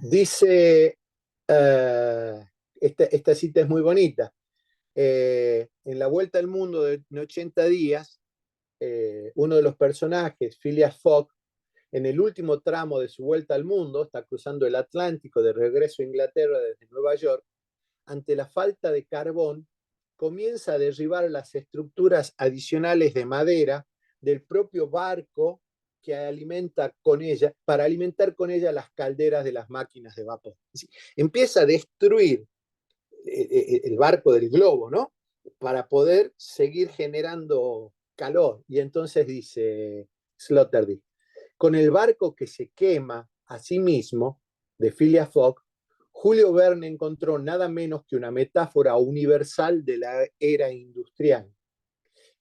Dice, esta cita es muy bonita. En la Vuelta al Mundo de 80 días, uno de los personajes, Phileas Fogg, en el último tramo de su vuelta al mundo, está cruzando el Atlántico de regreso a Inglaterra desde Nueva York, ante la falta de carbón, comienza a derribar las estructuras adicionales de madera del propio barco que alimenta con ella, para alimentar con ella las calderas de las máquinas de vapor. Empieza a destruir el barco del globo, ¿no? Para poder seguir generando calor. Y entonces dice Sloterdijk, con el barco que se quema a sí mismo, de Phileas Fogg, Julio Verne encontró nada menos que una metáfora universal de la era industrial.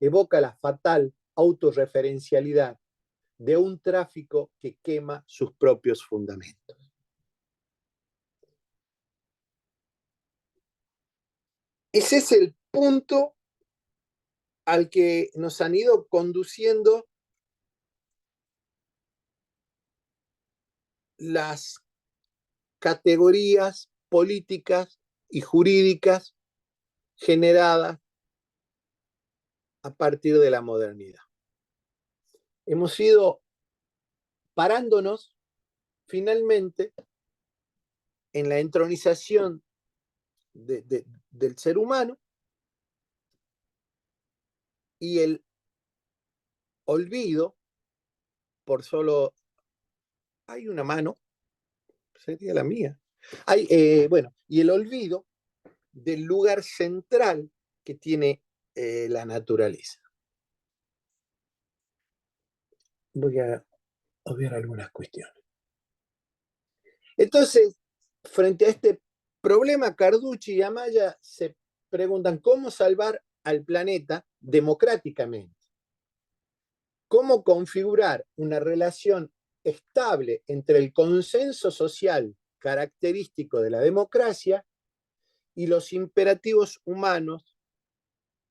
Evoca la fatal autorreferencialidad de un tráfico que quema sus propios fundamentos. Ese es el punto al que nos han ido conduciendo las categorías políticas y jurídicas generadas a partir de la modernidad. Hemos ido parándonos finalmente en la entronización del ser humano y el olvido, por solo hay una mano, sería la mía, y el olvido del lugar central que tiene la naturaleza. Voy a obviar algunas cuestiones. Entonces, frente a este problema, Carducci y Amaya se preguntan cómo salvar al planeta democráticamente. Cómo configurar una relación estable entre el consenso social característico de la democracia y los imperativos humanos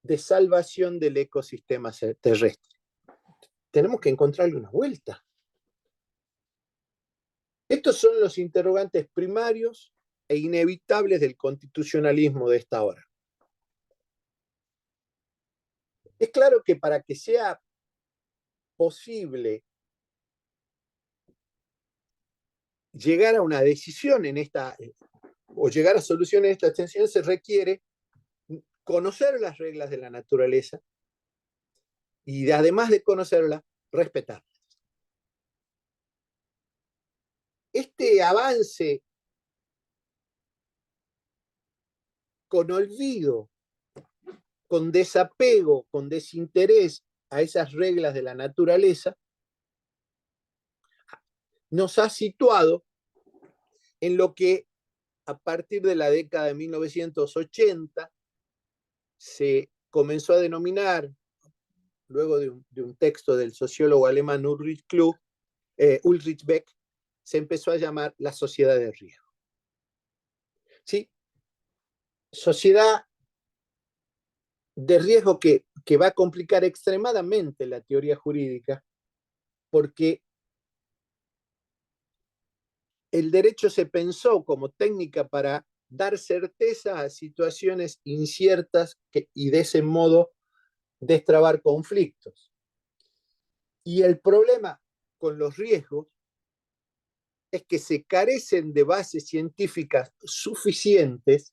de salvación del ecosistema terrestre. Tenemos que encontrarle una vuelta. Estos son los interrogantes primarios e inevitables del constitucionalismo de esta hora. Es claro que para que sea posible llegar a una decisión en esta, o llegar a soluciones en esta extensión, se requiere conocer las reglas de la naturaleza y además de conocerlas, respetarlas. Este avance con olvido, con desapego, con desinterés a esas reglas de la naturaleza, nos ha situado en lo que a partir de la década de 1980 se comenzó a denominar, luego de un texto del sociólogo alemán Ulrich Beck, se empezó a llamar la sociedad de riesgo. ¿Sí? Sociedad de riesgo que va a complicar extremadamente la teoría jurídica, porque el derecho se pensó como técnica para dar certeza a situaciones inciertas y de ese modo destrabar conflictos. Y el problema con los riesgos es que se carecen de bases científicas suficientes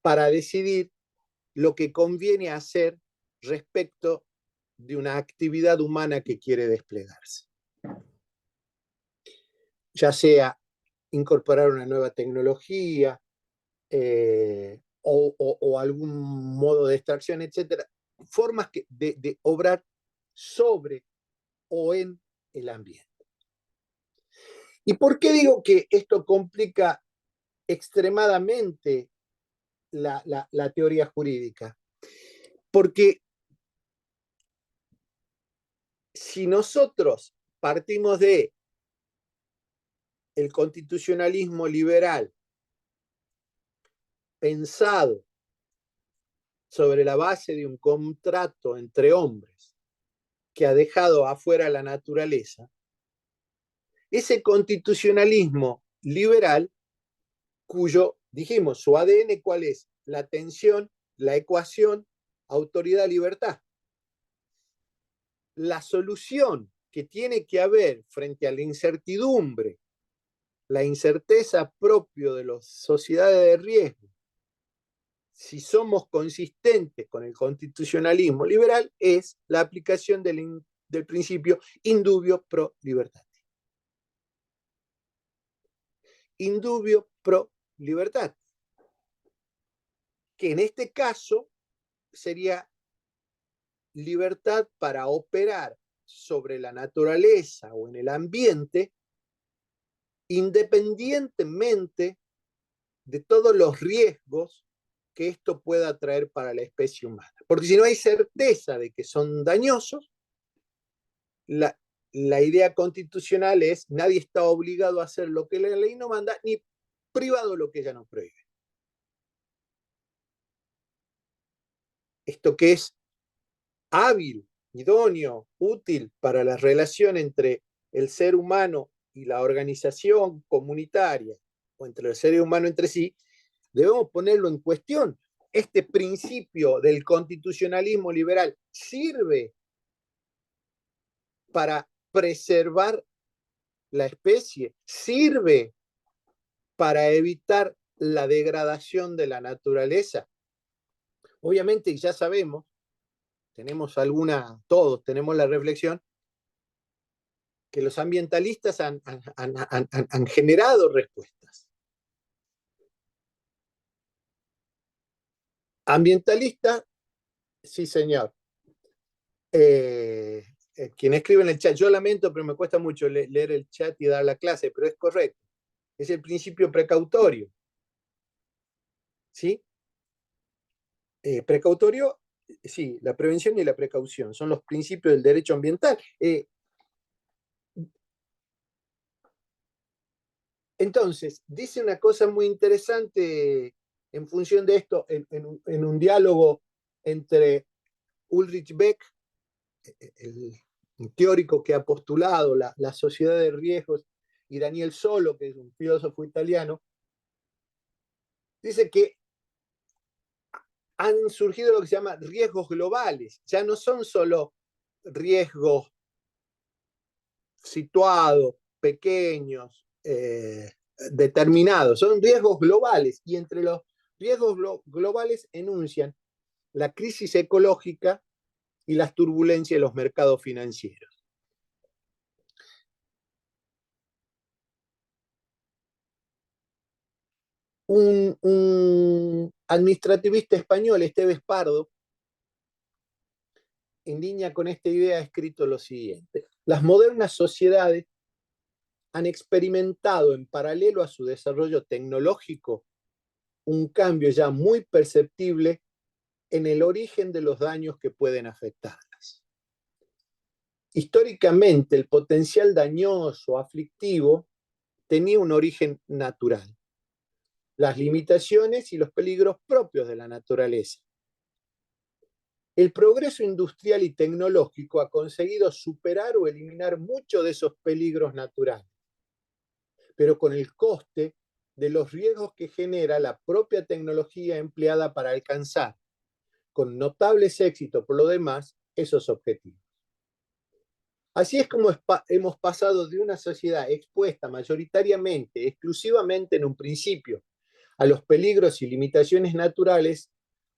para decidir lo que conviene hacer respecto de una actividad humana que quiere desplegarse. Ya sea incorporar una nueva tecnología o algún modo de extracción, etcétera, formas de obrar sobre o en el ambiente. ¿Y por qué digo que esto complica extremadamente la teoría jurídica? Porque si nosotros partimos de el constitucionalismo liberal pensado sobre la base de un contrato entre hombres que ha dejado afuera la naturaleza, ese constitucionalismo liberal cuyo, dijimos, su ADN, ¿cuál es? La tensión, la ecuación, autoridad-libertad. La solución que tiene que haber frente a la incertidumbre, la incerteza propio de las sociedades de riesgo, si somos consistentes con el constitucionalismo liberal, es la aplicación del principio indubio pro libertad. Indubio pro libertad, que en este caso sería libertad para operar sobre la naturaleza o en el ambiente, independientemente de todos los riesgos que esto pueda traer para la especie humana. Porque si no hay certeza de que son dañosos, la idea constitucional es nadie está obligado a hacer lo que la ley no manda, ni privado lo que ella no prohíbe. Esto que es hábil, idóneo, útil para la relación entre el ser humano y la organización comunitaria, o entre el ser humano entre sí, debemos ponerlo en cuestión. Este principio del constitucionalismo liberal sirve para preservar la especie, sirve para evitar la degradación de la naturaleza. Obviamente, ya sabemos, todos tenemos la reflexión, que los ambientalistas han generado respuestas. Ambientalista, sí señor. Quien escribe en el chat, yo lamento, pero me cuesta mucho leer el chat y dar la clase, pero es correcto. Es el principio precautorio. ¿Sí? Precautorio, sí, la prevención y la precaución son los principios del derecho ambiental. Entonces, dice una cosa muy interesante en función de esto, en un diálogo entre Ulrich Beck, el teórico que ha postulado la sociedad de riesgos, y Daniel Solo, que es un filósofo italiano, dice que han surgido lo que se llama riesgos globales. Ya no son solo riesgos situados, pequeños, determinados, son riesgos globales. Y entre los riesgos globales enuncian la crisis ecológica y las turbulencias de los mercados financieros. Un administrativista español, Esteves Pardo, en línea con esta idea ha escrito lo siguiente: las modernas sociedades han experimentado en paralelo a su desarrollo tecnológico un cambio ya muy perceptible en el origen de los daños que pueden afectarlas. Históricamente, el potencial dañoso, aflictivo, tenía un origen natural, las limitaciones y los peligros propios de la naturaleza. El progreso industrial y tecnológico ha conseguido superar o eliminar muchos de esos peligros naturales, pero con el coste de los riesgos que genera la propia tecnología empleada para alcanzar, con notables éxitos por lo demás, esos objetivos. Así es como hemos pasado de una sociedad expuesta mayoritariamente, exclusivamente en un principio, a los peligros y limitaciones naturales,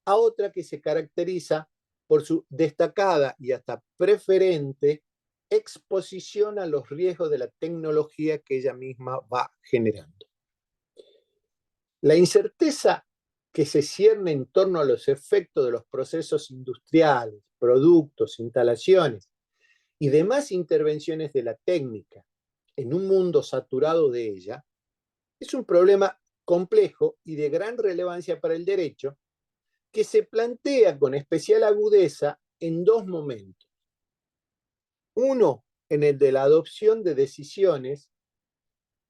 a otra que se caracteriza por su destacada y hasta preferente exposición a los riesgos de la tecnología que ella misma va generando. La incerteza que se cierne en torno a los efectos de los procesos industriales, productos, instalaciones y demás intervenciones de la técnica en un mundo saturado de ella, es un problema complejo y de gran relevancia para el derecho, que se plantea con especial agudeza en dos momentos. Uno, en el de la adopción de decisiones,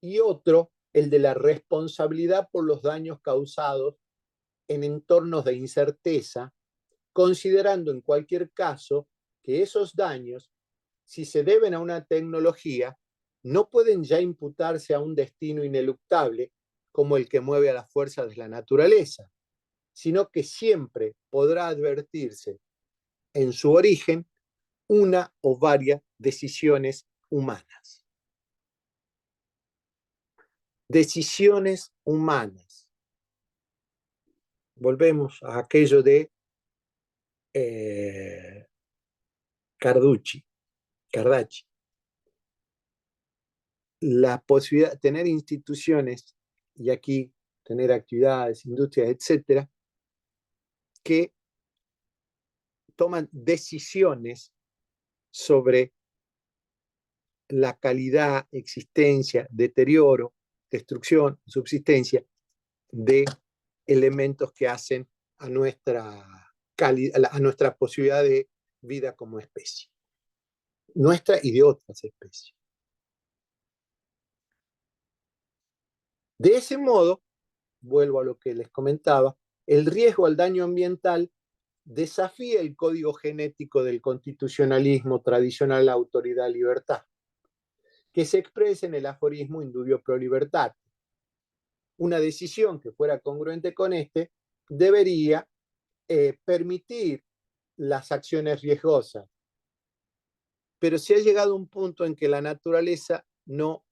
y otro, el de la responsabilidad por los daños causados en entornos de incerteza, considerando en cualquier caso que esos daños, si se deben a una tecnología, no pueden ya imputarse a un destino ineluctable como el que mueve a las fuerzas de la naturaleza, sino que siempre podrá advertirse en su origen una o varias decisiones humanas. Decisiones humanas. Volvemos a aquello de Carducci. La posibilidad de tener instituciones, y aquí tener actividades, industrias, etcétera, que toman decisiones sobre la calidad, existencia, deterioro, destrucción, subsistencia de elementos que hacen a nuestra posibilidad de vida como especie, nuestra y de otras especies. De ese modo, vuelvo a lo que les comentaba, el riesgo al daño ambiental desafía el código genético del constitucionalismo tradicional autoridad-libertad, que se expresa en el aforismo indubio pro libertad. Una decisión que fuera congruente con este debería permitir las acciones riesgosas. Pero se ha llegado a un punto en que la naturaleza no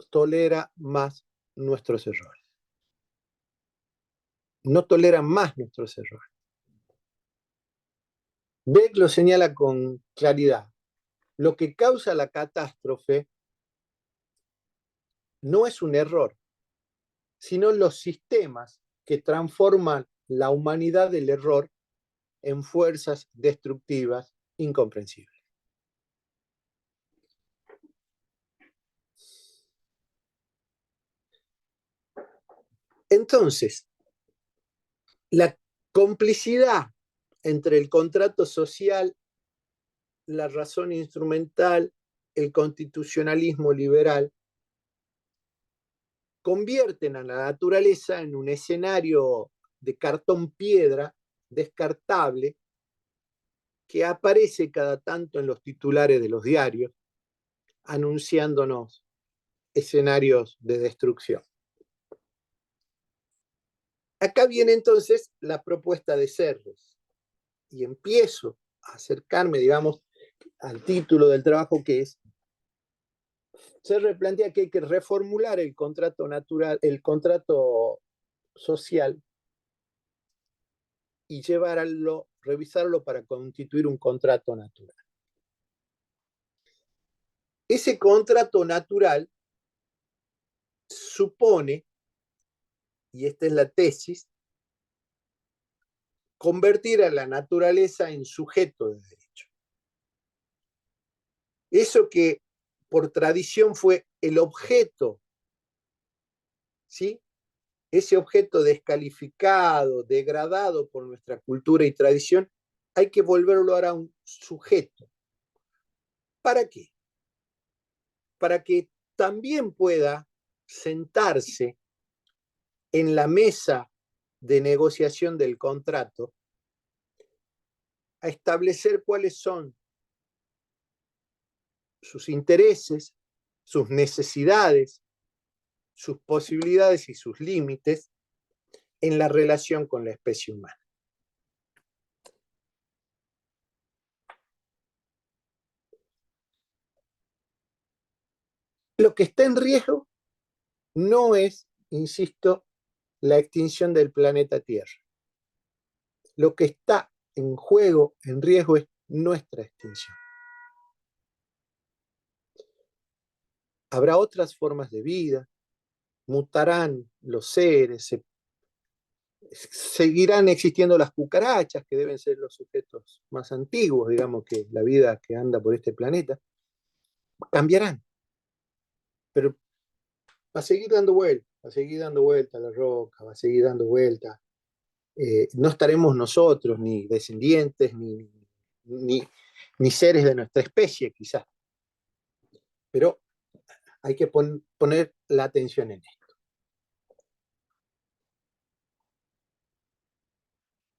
tolera más nuestros errores. No tolera más nuestros errores. Beck lo señala con claridad. Lo que causa la catástrofe no es un error, sino los sistemas que transforman la humanidad del error en fuerzas destructivas incomprensibles. Entonces, la complicidad entre el contrato social, la razón instrumental, el constitucionalismo liberal, convierten a la naturaleza en un escenario de cartón piedra descartable que aparece cada tanto en los titulares de los diarios, anunciándonos escenarios de destrucción. Acá viene entonces la propuesta de Serres, y empiezo a acercarme, digamos, al título del trabajo, que es: Serres plantea que hay que reformular el contrato natural, el contrato social, y revisarlo para constituir un contrato natural. Ese contrato natural supone, y esta es la tesis, convertir a la naturaleza en sujeto de derecho. Eso que por tradición fue el objeto, ¿sí? Ese objeto descalificado, degradado por nuestra cultura y tradición, hay que volverlo ahora a un sujeto. ¿Para qué? Para que también pueda sentarse en la mesa de negociación del contrato a establecer cuáles son sus intereses, sus necesidades, sus posibilidades y sus límites en la relación con la especie humana. Lo que está en riesgo no es, insisto, la extinción del planeta Tierra. Lo que está en juego, en riesgo, es nuestra extinción. Habrá otras formas de vida, mutarán los seres, seguirán existiendo las cucarachas, que deben ser los sujetos más antiguos, digamos, que la vida que anda por este planeta. Cambiarán, pero va a seguir dando vueltas, va a seguir dando vueltas la roca, va a seguir dando vueltas. No estaremos nosotros, ni descendientes, ni seres de nuestra especie, quizás. Pero hay que poner la atención en esto.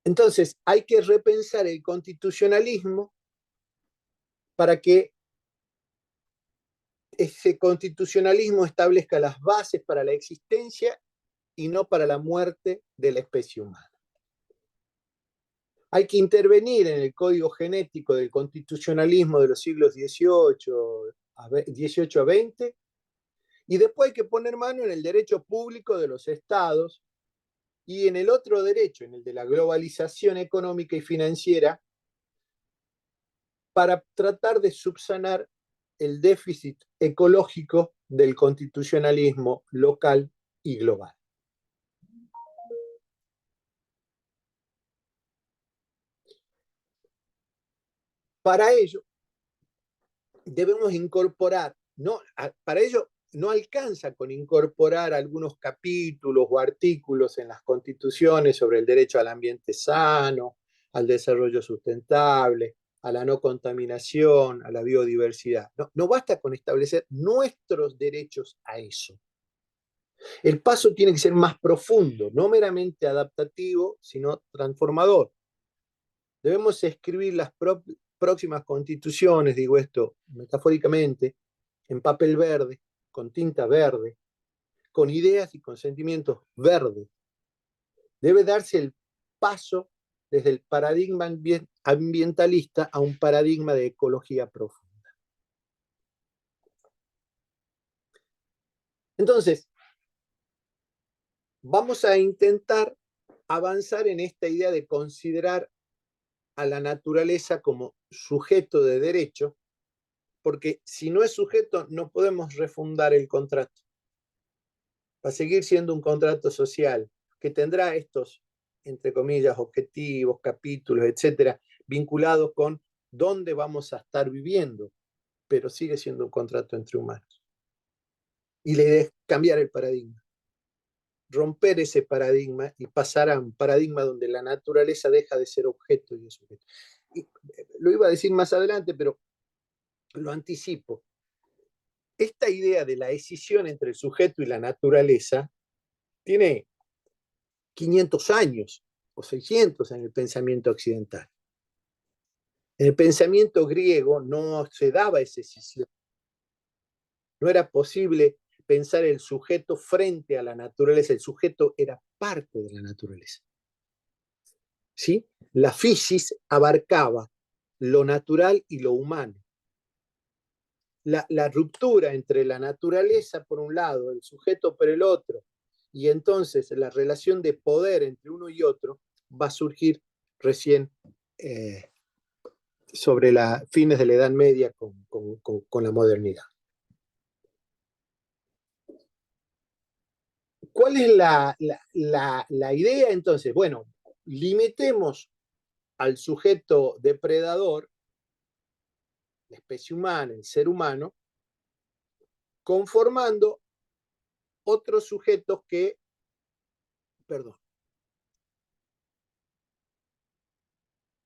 Entonces, hay que repensar el constitucionalismo para que ese constitucionalismo establezca las bases para la existencia y no para la muerte de la especie humana. Hay que intervenir en el código genético del constitucionalismo de los siglos XVIII a XX, y después hay que poner mano en el derecho público de los estados y en el otro derecho, en el de la globalización económica y financiera, para tratar de subsanar el déficit ecológico del constitucionalismo local y global. Para ello, debemos incorporar, para ello no alcanza con incorporar algunos capítulos o artículos en las constituciones sobre el derecho al ambiente sano, al desarrollo sustentable, a la no contaminación, a la biodiversidad. No basta con establecer nuestros derechos a eso. El paso tiene que ser más profundo, no meramente adaptativo, sino transformador. Debemos escribir las próximas constituciones, digo esto metafóricamente, en papel verde, con tinta verde, con ideas y con sentimientos verdes. Debe darse el paso desde el paradigma ambientalista a un paradigma de ecología profunda. Entonces, vamos a intentar avanzar en esta idea de considerar a la naturaleza como sujeto de derecho, porque si no es sujeto no podemos refundar el contrato. Va a seguir siendo un contrato social que tendrá estos, entre comillas, objetivos, capítulos, etcétera, vinculados con dónde vamos a estar viviendo, pero sigue siendo un contrato entre humanos. Y la idea es cambiar el paradigma, romper ese paradigma y pasar a un paradigma donde la naturaleza deja de ser objeto y es sujeto. Y lo iba a decir más adelante, pero lo anticipo. Esta idea de la escisión entre el sujeto y la naturaleza tiene 500 años o 600 en el pensamiento occidental. En el pensamiento griego no se daba esa escisión. No era posible pensar el sujeto frente a la naturaleza. El sujeto era parte de la naturaleza. ¿Sí? La fisis abarcaba lo natural y lo humano. La ruptura entre la naturaleza por un lado, el sujeto por el otro, y entonces la relación de poder entre uno y otro va a surgir recién sobre los fines de la Edad Media con la modernidad. ¿Cuál es la idea entonces? Bueno, limitemos al sujeto depredador, la especie humana, el ser humano, conformando otros sujetos que, perdón,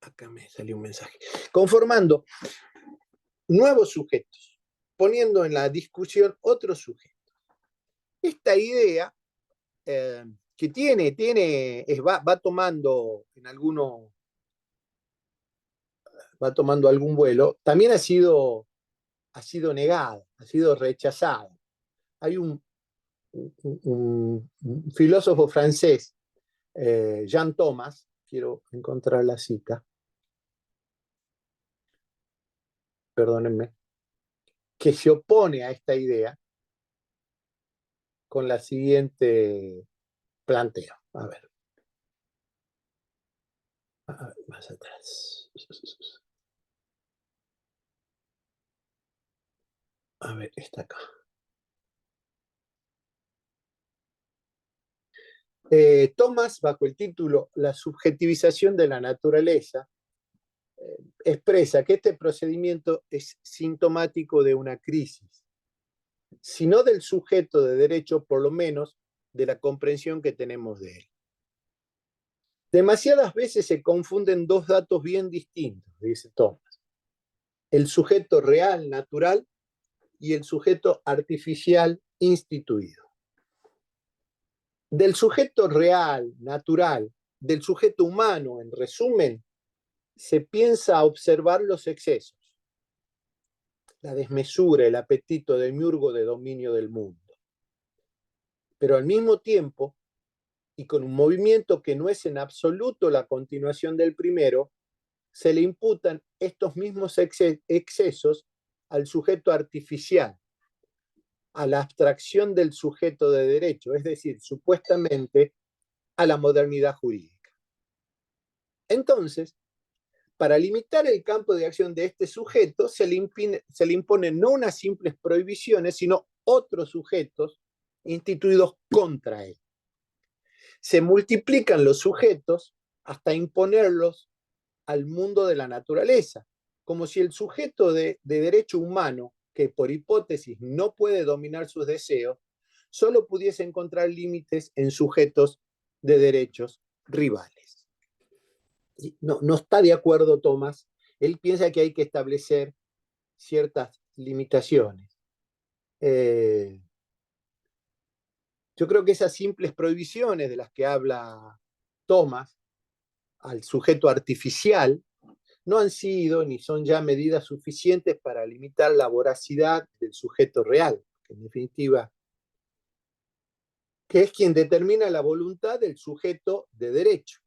acá me salió un mensaje, conformando nuevos sujetos, poniendo en la discusión otros sujetos. Esta idea que va tomando en va tomando algún vuelo, también ha sido negada, ha sido rechazada. Hay un filósofo francés, Jean Thomas, quiero encontrar la cita, perdónenme, que se opone a esta idea con la siguiente planteo. A ver, más atrás. A ver, está acá. Thomas, bajo el título La subjetivización de la naturaleza, expresa que este procedimiento es sintomático de una crisis, sino del sujeto de derecho, por lo menos de la comprensión que tenemos de él. Demasiadas veces se confunden dos datos bien distintos, dice Thomas: el sujeto real, natural, y el sujeto artificial, instituido. Del sujeto real, natural, del sujeto humano, en resumen, se piensa observar los excesos. la desmesura, el apetito del miurgo de dominio del mundo. Pero al mismo tiempo, y con un movimiento que no es en absoluto la continuación del primero, se le imputan estos mismos excesos al sujeto artificial, a la abstracción del sujeto de derecho, es decir, supuestamente a la modernidad jurídica. Entonces, para limitar el campo de acción de este sujeto, se le imponen no unas simples prohibiciones, sino otros sujetos instituidos contra él. Se multiplican los sujetos hasta imponerlos al mundo de la naturaleza, como si el sujeto de derecho humano, que por hipótesis no puede dominar sus deseos, solo pudiese encontrar límites en sujetos de derechos rivales. No está de acuerdo Thomas. Él piensa que hay que establecer ciertas limitaciones. Yo creo que esas simples prohibiciones de las que habla Thomas al sujeto artificial no han sido ni son ya medidas suficientes para limitar la voracidad del sujeto real, que en definitiva, que es quien determina la voluntad del sujeto de derecho.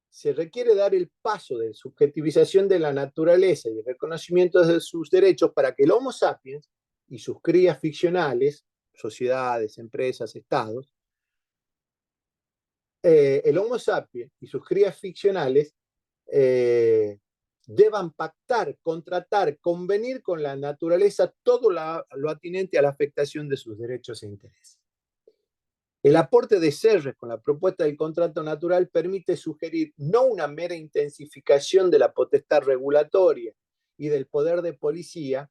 Se requiere dar el paso de subjetivización de la naturaleza y el reconocimiento de sus derechos para que el Homo sapiens y sus crías ficcionales, sociedades, empresas, estados, el Homo sapiens y sus crías ficcionales deban pactar, contratar, convenir con la naturaleza todo lo atinente a la afectación de sus derechos e intereses. El aporte de Serres con la propuesta del contrato natural permite sugerir no una mera intensificación de la potestad regulatoria y del poder de policía,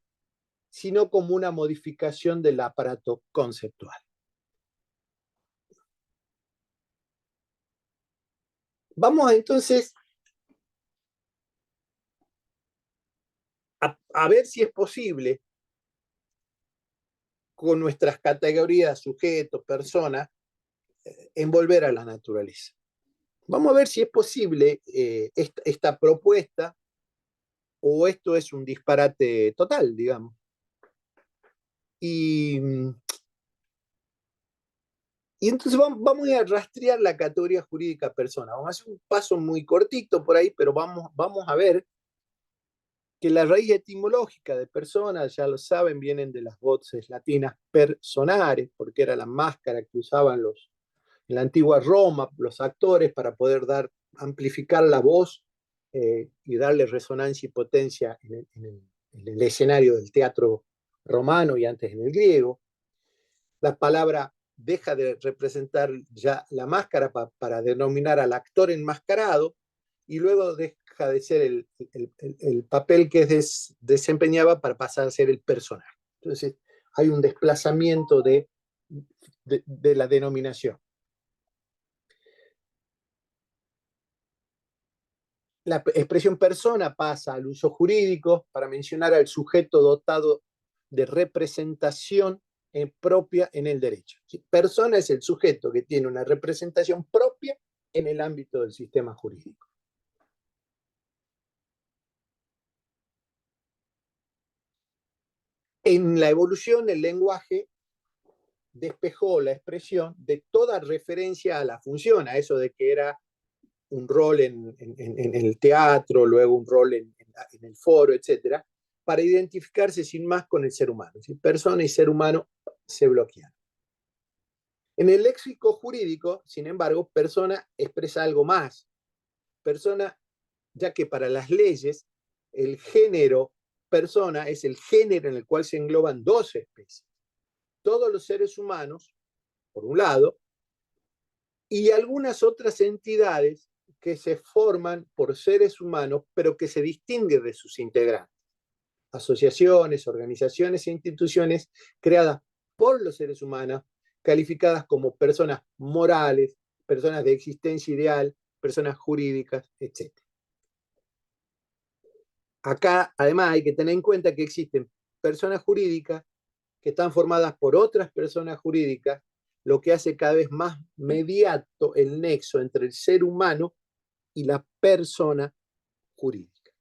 sino como una modificación del aparato conceptual. Vamos entonces a ver si es posible, con nuestras categorías, sujeto, persona, envolver a la naturaleza. Vamos a ver si es posible esta propuesta o esto es un disparate total, digamos. Y entonces vamos a rastrear la categoría jurídica persona. Vamos a hacer un paso muy cortito por ahí, pero vamos a ver que la raíz etimológica de persona, ya lo saben, vienen de las voces latinas personare, porque era la máscara que usaban en la antigua Roma los actores para poder amplificar la voz y darle resonancia y potencia en el escenario del teatro romano y antes en el griego. La palabra deja de representar ya la máscara para denominar al actor enmascarado y luego deja de ser el papel que desempeñaba para pasar a ser el personaje. Entonces hay un desplazamiento de la denominación. La expresión persona pasa al uso jurídico para mencionar al sujeto dotado de representación propia en el derecho. Persona es el sujeto que tiene una representación propia en el ámbito del sistema jurídico. En la evolución, el lenguaje despejó la expresión de toda referencia a la función, a eso de que era un rol en el teatro, luego un rol en el foro, etcétera, para identificarse sin más con el ser humano. ¿Sí? Persona y ser humano se bloquean. En el léxico jurídico, sin embargo, persona expresa algo más. Persona, ya que para las leyes, el género persona es el género en el cual se engloban dos especies. Todos los seres humanos, por un lado, y algunas otras entidades que se forman por seres humanos, pero que se distinguen de sus integrantes. Asociaciones, organizaciones e instituciones creadas por los seres humanos, calificadas como personas morales, personas de existencia ideal, personas jurídicas, etc. Acá, además, hay que tener en cuenta que existen personas jurídicas que están formadas por otras personas jurídicas, lo que hace cada vez más mediato el nexo entre el ser humano y la persona jurídica.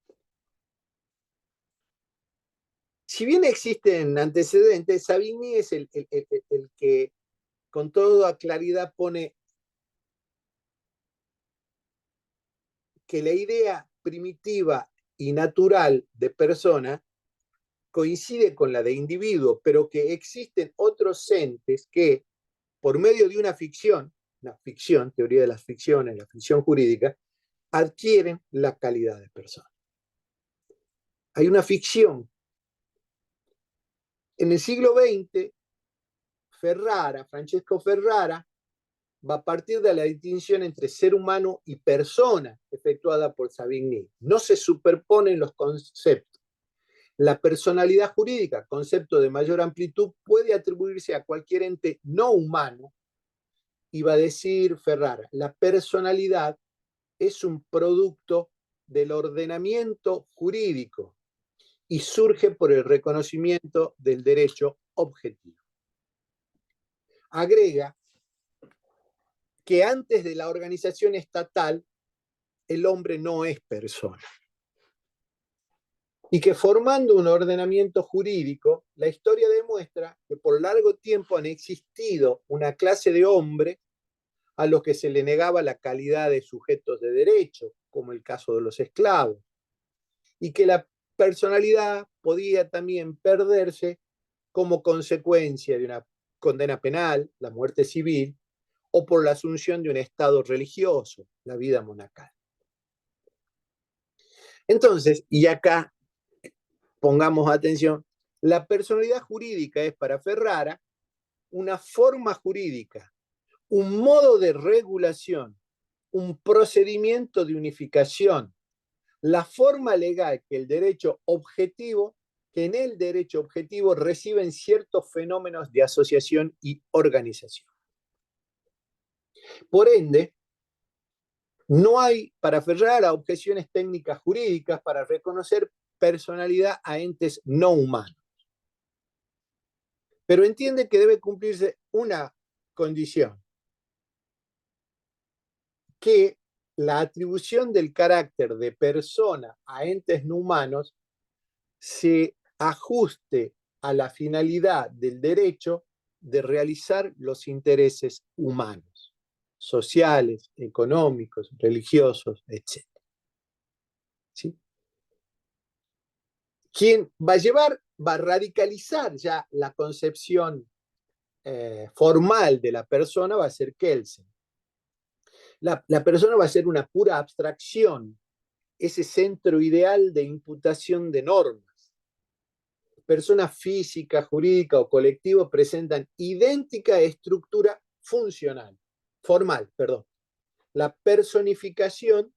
Si bien existen antecedentes, Savigny es el que con toda claridad pone que la idea primitiva y natural de persona coincide con la de individuo, pero que existen otros entes que, por medio de una ficción, teoría de las ficciones, la ficción jurídica, adquieren la calidad de persona. Hay una ficción. En el siglo XX, Francesco Ferrara, va a partir de la distinción entre ser humano y persona efectuada por Savigny. No se superponen los conceptos. La personalidad jurídica, concepto de mayor amplitud, puede atribuirse a cualquier ente no humano, y va a decir Ferrara, la personalidad es un producto del ordenamiento jurídico y surge por el reconocimiento del derecho objetivo. Agrega que antes de la organización estatal, el hombre no es persona. Y que formando un ordenamiento jurídico, la historia demuestra que por largo tiempo han existido una clase de hombres a los que se le negaba la calidad de sujetos de derecho, como el caso de los esclavos, y que la personalidad podía también perderse como consecuencia de una condena penal, la muerte civil, o por la asunción de un estado religioso, la vida monacal. Entonces, y acá pongamos atención, la personalidad jurídica es para Ferrara una forma jurídica, un modo de regulación, un procedimiento de unificación, la forma legal que en el derecho objetivo reciben ciertos fenómenos de asociación y organización. Por ende, no hay para Ferrara objeciones técnicas jurídicas para reconocer personalidad a entes no humanos. Pero entiende que debe cumplirse una condición, que la atribución del carácter de persona a entes no humanos se ajuste a la finalidad del derecho de realizar los intereses humanos, sociales, económicos, religiosos, etc. ¿Sí? Quien va a radicalizar ya la concepción formal de la persona va a ser Kelsen. La persona va a ser una pura abstracción, ese centro ideal de imputación de normas. Personas física, jurídica o colectivo presentan idéntica estructura formal. La personificación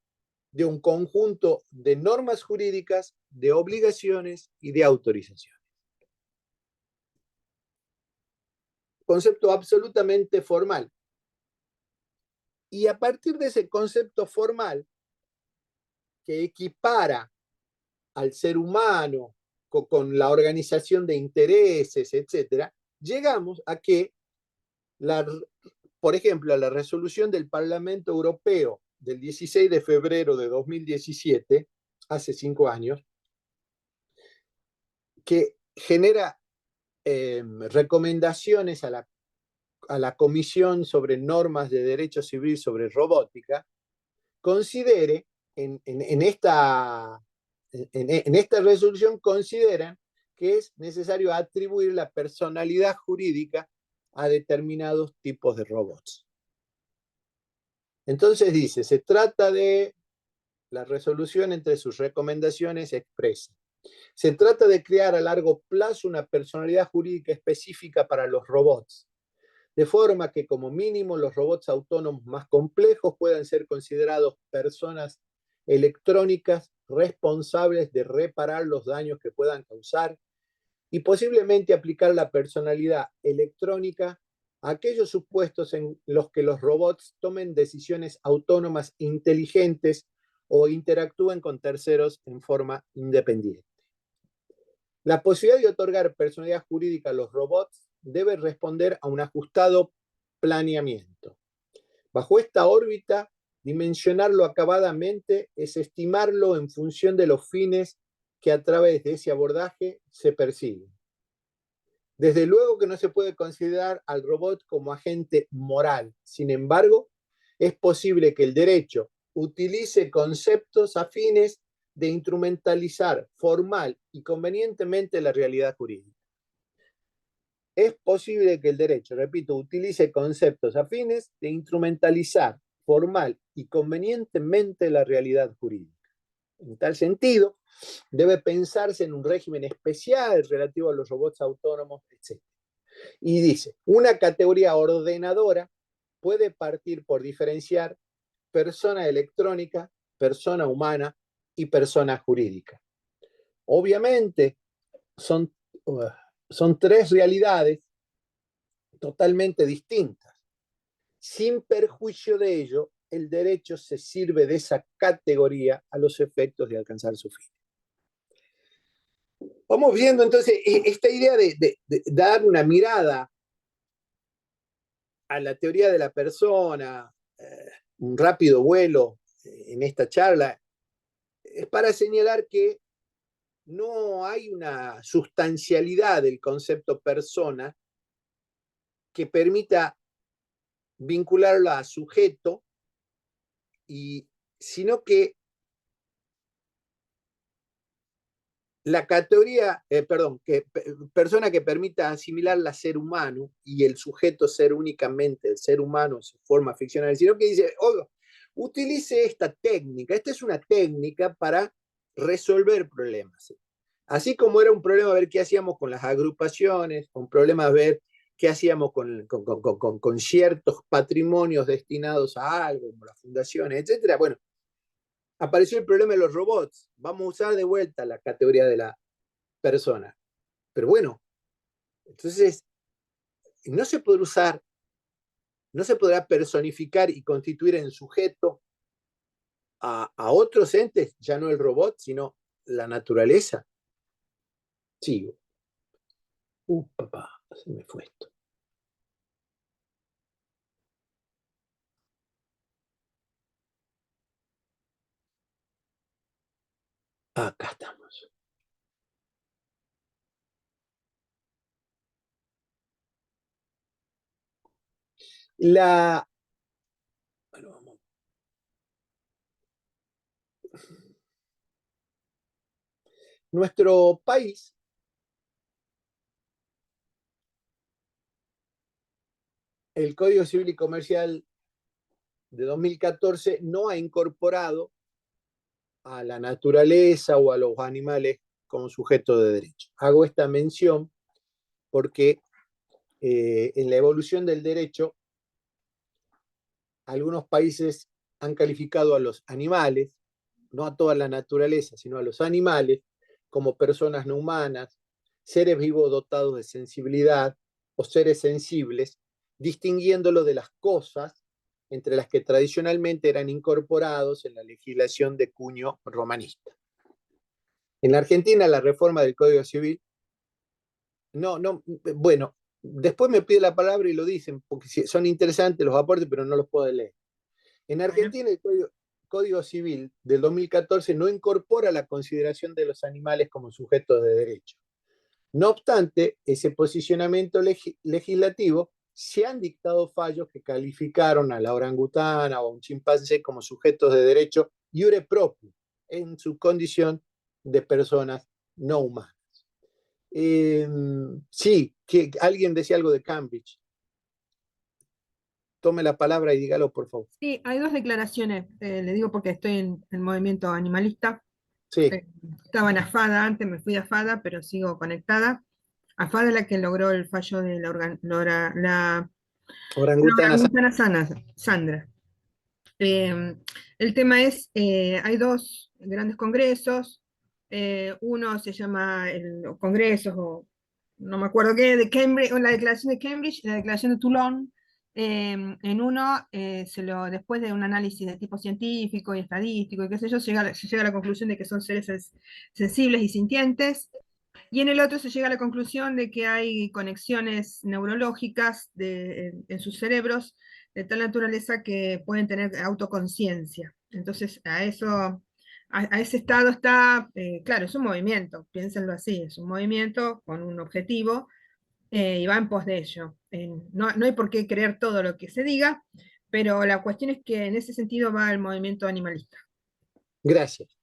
de un conjunto de normas jurídicas, de obligaciones y de autorizaciones. Concepto absolutamente formal. Y a partir de ese concepto formal, que equipara al ser humano con la organización de intereses, etc., llegamos a que, por ejemplo, la resolución del Parlamento Europeo del 16 de febrero de 2017, hace 5 años, que genera recomendaciones a la Comisión sobre Normas de Derecho Civil sobre Robótica, considere en esta resolución consideran que es necesario atribuir la personalidad jurídica a determinados tipos de robots. Entonces dice, se trata de la resolución entre sus recomendaciones expresa. Se trata de crear a largo plazo una personalidad jurídica específica para los robots, de forma que como mínimo los robots autónomos más complejos puedan ser considerados personas electrónicas responsables de reparar los daños que puedan causar y posiblemente aplicar la personalidad electrónica a aquellos supuestos en los que los robots tomen decisiones autónomas inteligentes o interactúen con terceros en forma independiente. La posibilidad de otorgar personalidad jurídica a los robots debe responder a un ajustado planeamiento. Bajo esta órbita, dimensionarlo acabadamente es estimarlo en función de los fines que a través de ese abordaje se persiguen. Desde luego que no se puede considerar al robot como agente moral. Sin embargo, es posible que el derecho utilice conceptos afines de instrumentalizar formal y convenientemente la realidad jurídica. Es posible que el derecho, repito, utilice conceptos afines de instrumentalizar formal y convenientemente la realidad jurídica. En tal sentido, debe pensarse en un régimen especial relativo a los robots autónomos, etc. Y dice, una categoría ordenadora puede partir por diferenciar persona electrónica, persona humana y persona jurídica. Obviamente, son, son tres realidades totalmente distintas. Sin perjuicio de ello, el derecho se sirve de esa categoría a los efectos de alcanzar su fin. Vamos viendo entonces esta idea de dar una mirada a la teoría de la persona, un rápido vuelo en esta charla, es para señalar que no hay una sustancialidad del concepto persona que permita vincularlo a sujeto, sino que la categoría, que persona que permita asimilarla a ser humano y el sujeto ser únicamente el ser humano en su forma ficcional, sino que dice, utilice esta técnica, esta es una técnica para resolver problemas. Así como era un problema ver qué hacíamos con las agrupaciones, un problema ver qué hacíamos con ciertos patrimonios destinados a algo, como las fundaciones, etcétera. Bueno, apareció el problema de los robots. Vamos a usar de vuelta la categoría de la persona. Pero bueno, entonces no se podrá usar, no se podrá personificar y constituir en sujeto a otros entes, ya no el robot, sino la naturaleza. Sigo. Papá, se me fue esto. Acá estamos. La, bueno, vamos. Nuestro país el Código Civil y Comercial de 2014 no ha incorporado a la naturaleza o a los animales como sujeto de derecho. Hago esta mención porque en la evolución del derecho, algunos países han calificado a los animales, no a toda la naturaleza, sino a los animales, como personas no humanas, seres vivos dotados de sensibilidad o seres sensibles, distinguiéndolo de las cosas entre las que tradicionalmente eran incorporados en la legislación de cuño romanista. En la Argentina, la reforma del Código Civil, bueno, después me pide la palabra y lo dicen, porque son interesantes los aportes, pero no los puedo leer. En Argentina, el Código Civil del 2014 no incorpora la consideración de los animales como sujetos de derecho. No obstante, ese posicionamiento legislativo, se han dictado fallos que calificaron a la orangutana o a un chimpancé como sujetos de derecho iure proprio, en su condición de personas no humanas. Sí, que alguien decía algo de Cambridge. Tome la palabra y dígalo, por favor. Sí, hay dos declaraciones, le digo porque estoy en el movimiento animalista. Sí. Estaba en AFADA antes, me fui a AFADA, pero sigo conectada. AFADA es la que logró el fallo de la Orangutana. orangutana Sandra. El tema es, hay dos grandes congresos, uno se llama el Congreso, o no me acuerdo qué, de Cambridge, o la declaración de Cambridge, la declaración de Toulon. En uno, después de un análisis de tipo científico y estadístico y qué sé yo, se llega a la conclusión de que son seres sensibles y sintientes, y en el otro se llega a la conclusión de que hay conexiones neurológicas en sus cerebros de tal naturaleza que pueden tener autoconciencia. Entonces, a ese estado está, claro, es un movimiento, piénsenlo así, es un movimiento con un objetivo y va en pos de ello. No hay por qué creer todo lo que se diga, pero la cuestión es que en ese sentido va el movimiento animalista. Gracias.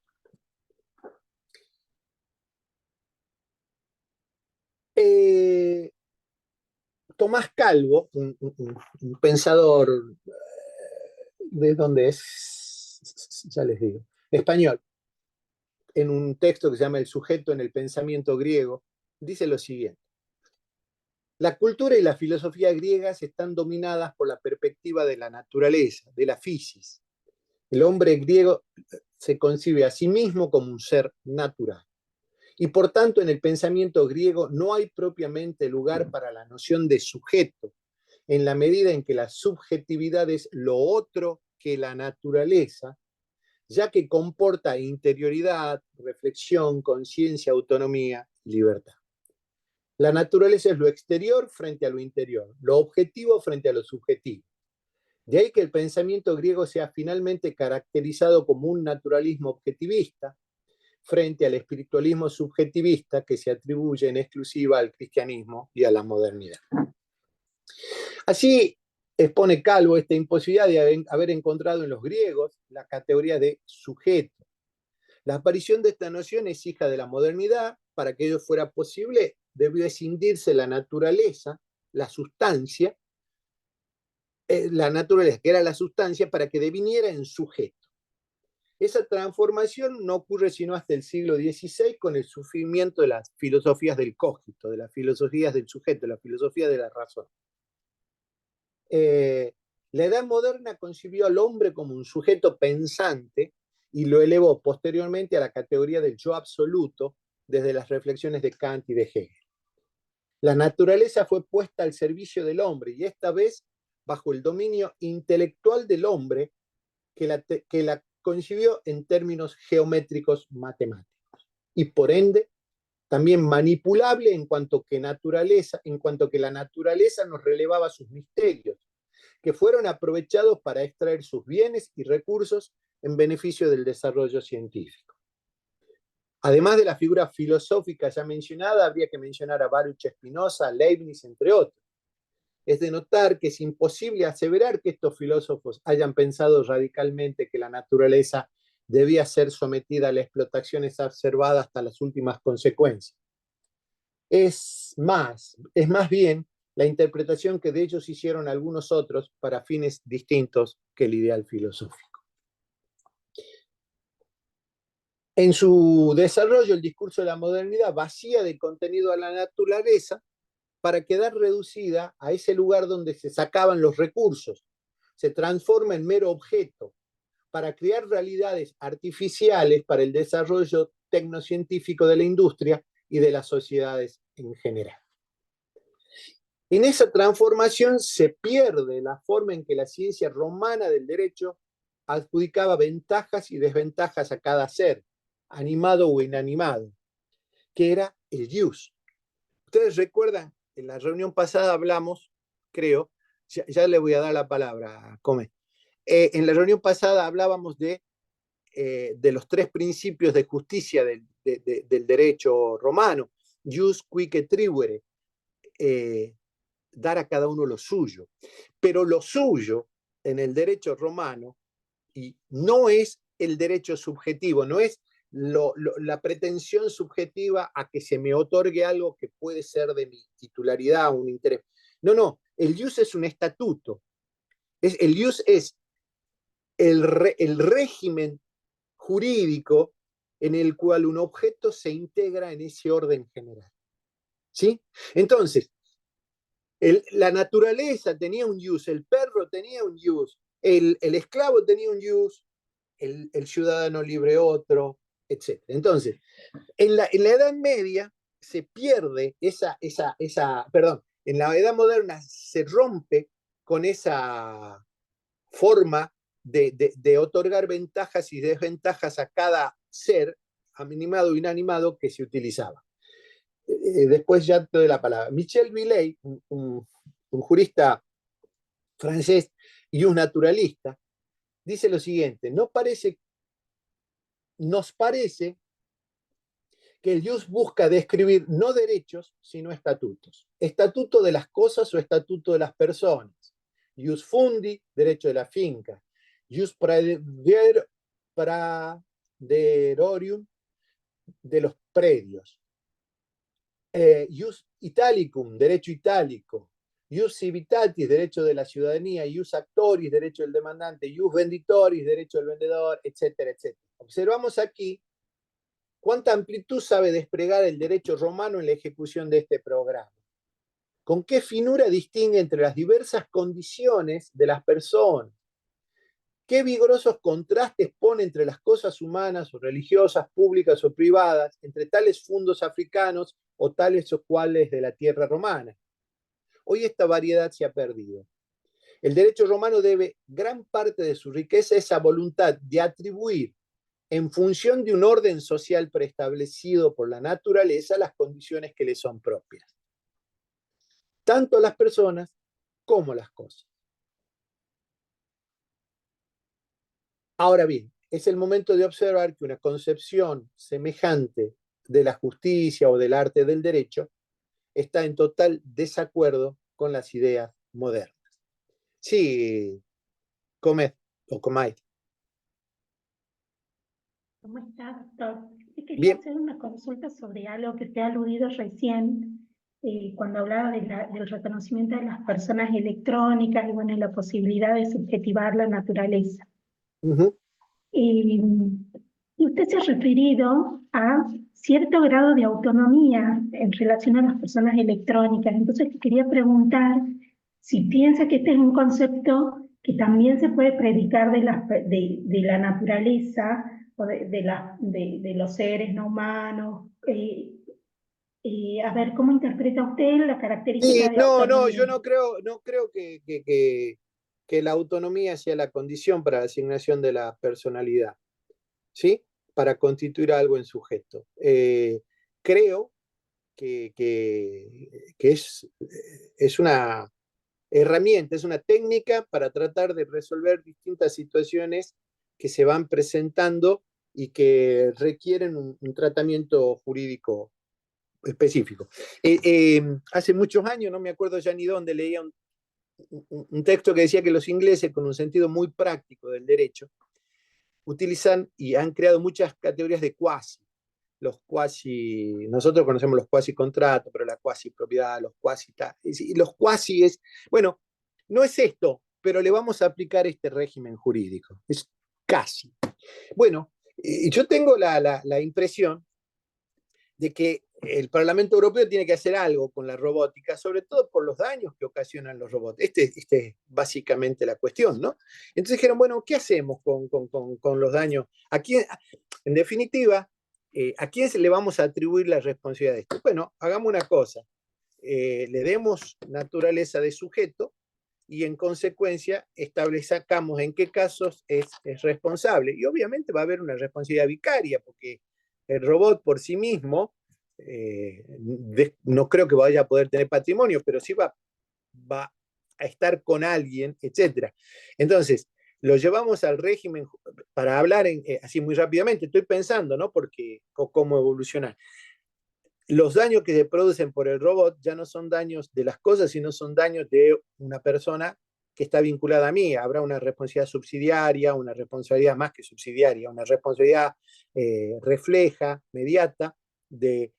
Eh, Tomás Calvo, un pensador, ¿de dónde es? Ya les digo, español, en un texto que se llama El sujeto en el pensamiento griego, dice lo siguiente. La cultura y la filosofía griegas están dominadas por la perspectiva de la naturaleza, de la physis. El hombre griego se concibe a sí mismo como un ser natural. Y por tanto, en el pensamiento griego no hay propiamente lugar para la noción de sujeto, en la medida en que la subjetividad es lo otro que la naturaleza, ya que comporta interioridad, reflexión, conciencia, autonomía y libertad. La naturaleza es lo exterior frente a lo interior, lo objetivo frente a lo subjetivo. De ahí que el pensamiento griego sea finalmente caracterizado como un naturalismo objetivista frente al espiritualismo subjetivista que se atribuye en exclusiva al cristianismo y a la modernidad. Así expone Calvo esta imposibilidad de haber encontrado en los griegos la categoría de sujeto. La aparición de esta noción es hija de la modernidad. Para que ello fuera posible, debió escindirse la naturaleza, la sustancia, que era la sustancia, para que deviniera en sujeto. Esa transformación no ocurre sino hasta el siglo XVI con el surgimiento de las filosofías del cogito, de las filosofías del sujeto, de la filosofía de la razón. La edad moderna concibió al hombre como un sujeto pensante y lo elevó posteriormente a la categoría del yo absoluto desde las reflexiones de Kant y de Hegel. La naturaleza fue puesta al servicio del hombre y esta vez bajo el dominio intelectual del hombre que la concibió en términos geométricos matemáticos y por ende también manipulable en cuanto que la naturaleza nos relevaba sus misterios, que fueron aprovechados para extraer sus bienes y recursos en beneficio del desarrollo científico. Además de la figura filosófica ya mencionada, habría que mencionar a Baruch Spinoza, Leibniz, entre otros. Es de notar que es imposible aseverar que estos filósofos hayan pensado radicalmente que la naturaleza debía ser sometida a la explotación exacerbada hasta las últimas consecuencias. Es más bien la interpretación que de ellos hicieron algunos otros para fines distintos que el ideal filosófico. En su desarrollo, el discurso de la modernidad vacía de contenido a la naturaleza para quedar reducida a ese lugar donde se sacaban los recursos. Se transforma en mero objeto para crear realidades artificiales para el desarrollo tecnocientífico de la industria y de las sociedades en general. En esa transformación se pierde la forma en que la ciencia romana del derecho adjudicaba ventajas y desventajas a cada ser, animado o inanimado, que era el jus. Ustedes recuerdan, en la reunión pasada hablamos, creo, ya le voy a dar la palabra, Come. En la reunión pasada hablábamos de los tres principios de justicia del derecho romano, jus quique tribuere, dar a cada uno lo suyo. Pero lo suyo en el derecho romano y no es el derecho subjetivo, no es la pretensión subjetiva a que se me otorgue algo que puede ser de mi titularidad, un interés. No, el jus es un estatuto. El jus es el régimen jurídico en el cual un objeto se integra en ese orden general. ¿Sí? Entonces, la naturaleza tenía un jus, el perro tenía un jus, el esclavo tenía un jus, el ciudadano libre otro, etc. Entonces, en la Edad Media se pierde en la Edad Moderna se rompe con esa forma de otorgar ventajas y desventajas a cada ser, animado o inanimado, que se utilizaba. Después ya te doy la palabra. Michel Villey, un jurista francés y un naturalista, dice lo siguiente: no parece nos parece que el jus busca describir no derechos, sino estatutos. Estatuto de las cosas o estatuto de las personas. Jus fundi, derecho de la finca. Jus praederorium, de los predios. Jus italicum, derecho itálico. Jus civitatis, derecho de la ciudadanía. Jus actoris, derecho del demandante. Jus venditoris, derecho del vendedor, etcétera, etcétera. Observamos aquí cuánta amplitud sabe desplegar el derecho romano en la ejecución de este programa. Con qué finura distingue entre las diversas condiciones de las personas. Qué vigorosos contrastes pone entre las cosas humanas o religiosas, públicas o privadas, entre tales fundos africanos o tales o cuales de la tierra romana. Hoy esta variedad se ha perdido. El derecho romano debe gran parte de su riqueza a esa voluntad de atribuir en función de un orden social preestablecido por la naturaleza las condiciones que le son propias, tanto a las personas como a las cosas. Ahora bien, es el momento de observar que una concepción semejante de la justicia o del arte del derecho está en total desacuerdo con las ideas modernas. Sí, comed o comáis. ¿Cómo está, doctor? Te quería Bien. hacer una consulta sobre algo que te ha aludido recién, cuando hablaba del reconocimiento de las personas electrónicas y bueno, la posibilidad de subjetivar la naturaleza. Y usted se ha referido a cierto grado de autonomía en relación a las personas electrónicas. Entonces quería preguntar si piensa que este es un concepto que también se puede predicar de la naturaleza o de los seres no humanos. A ver, ¿cómo interpreta usted la característica Sí, de no, yo autonomía? no creo que la autonomía sea la condición para la asignación de la personalidad, ¿sí? Para constituir algo en sujeto. Creo que es una herramienta, es una técnica para tratar de resolver distintas situaciones que se van presentando y que requieren un tratamiento jurídico específico. Hace muchos años, no me acuerdo ya ni dónde, leía un texto que decía que los ingleses, con un sentido muy práctico del derecho, utilizan y han creado muchas categorías de quasi. Los quasi, nosotros conocemos los quasi contratos, pero la quasi propiedad, los quasi tal. Y los quasi es, bueno, no es esto, pero le vamos a aplicar este régimen jurídico. Es casi. Bueno, yo tengo la impresión de que el Parlamento Europeo tiene que hacer algo con la robótica, sobre todo por los daños que ocasionan los robots. Este es básicamente la cuestión, ¿no? Entonces dijeron, bueno, ¿qué hacemos con los daños? En definitiva, ¿a quién se le vamos a atribuir la responsabilidad de esto? Bueno, hagamos una cosa, le demos naturaleza de sujeto y en consecuencia establezcamos en qué casos es responsable. Y obviamente va a haber una responsabilidad vicaria, porque el robot por sí mismo no creo que vaya a poder tener patrimonio, pero sí va a estar con alguien, etc. Entonces, lo llevamos al régimen para hablar así muy rápidamente. Estoy pensando, ¿no? Porque cómo evolucionar. Los daños que se producen por el robot ya no son daños de las cosas, sino son daños de una persona que está vinculada a mí. Habrá una responsabilidad subsidiaria, una responsabilidad más que subsidiaria, una responsabilidad refleja, mediata, de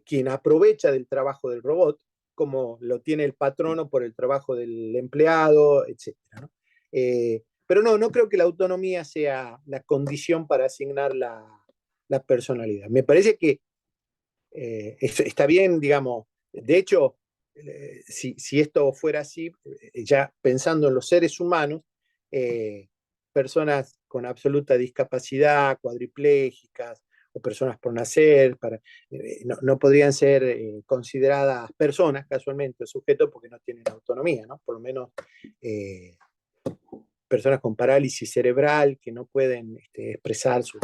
quien aprovecha del trabajo del robot, como lo tiene el patrono por el trabajo del empleado, etc. ¿no? Pero no creo que la autonomía sea la condición para asignar la personalidad. Me parece que está bien, digamos, de hecho, si esto fuera así, ya pensando en los seres humanos, personas con absoluta discapacidad, cuadriplégicas o personas por nacer, no podrían ser consideradas personas casualmente, sujetos, porque no tienen autonomía, ¿no? Por lo menos personas con parálisis cerebral que no pueden expresar sus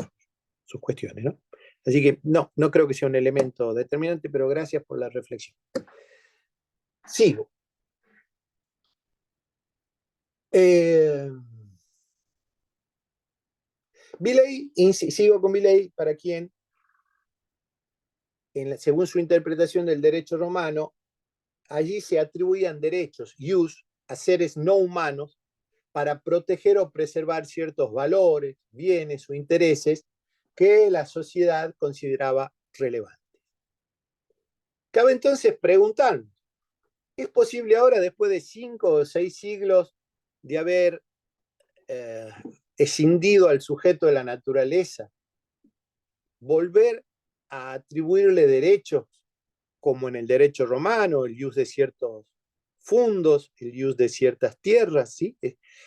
cuestiones, ¿no? Así que no creo que sea un elemento determinante, pero gracias por la reflexión. Sigo. Villey, sigo con Villey, para quien, según su interpretación del derecho romano, allí se atribuían derechos, ius, a seres no humanos para proteger o preservar ciertos valores, bienes o intereses que la sociedad consideraba relevantes. Cabe entonces preguntar, ¿es posible ahora, después de 5 o 6 siglos de haber escindido al sujeto de la naturaleza, volver a atribuirle derechos, como en el derecho romano, el ius de ciertos fundos, el ius de ciertas tierras, ¿sí?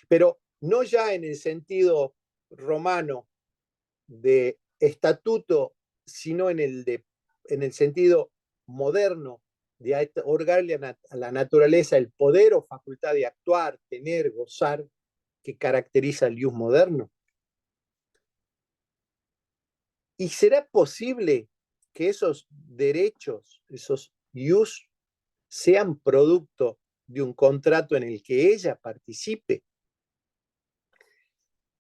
Pero no ya en el sentido romano de estatuto, sino en el sentido moderno de otorgarle a la naturaleza el poder o facultad de actuar, tener, gozar, que caracteriza el ius moderno. ¿Y será posible que esos derechos, esos ius, sean producto de un contrato en el que ella participe?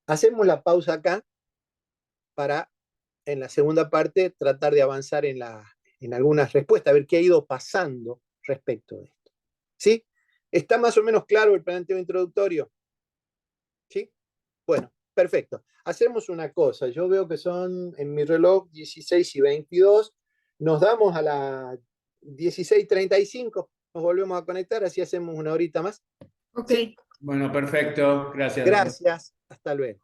Hacemos la pausa acá para, en la segunda parte, tratar de avanzar en algunas respuestas, a ver qué ha ido pasando respecto de esto. ¿Sí? ¿Está más o menos claro el planteo introductorio? ¿Sí? Bueno, perfecto. Hacemos una cosa. Yo veo que son en mi reloj 16:22. Nos damos a las 16:35. Nos volvemos a conectar, así hacemos una horita más. Ok. ¿Sí? Bueno, perfecto. Gracias, doctor. Gracias. Hasta luego.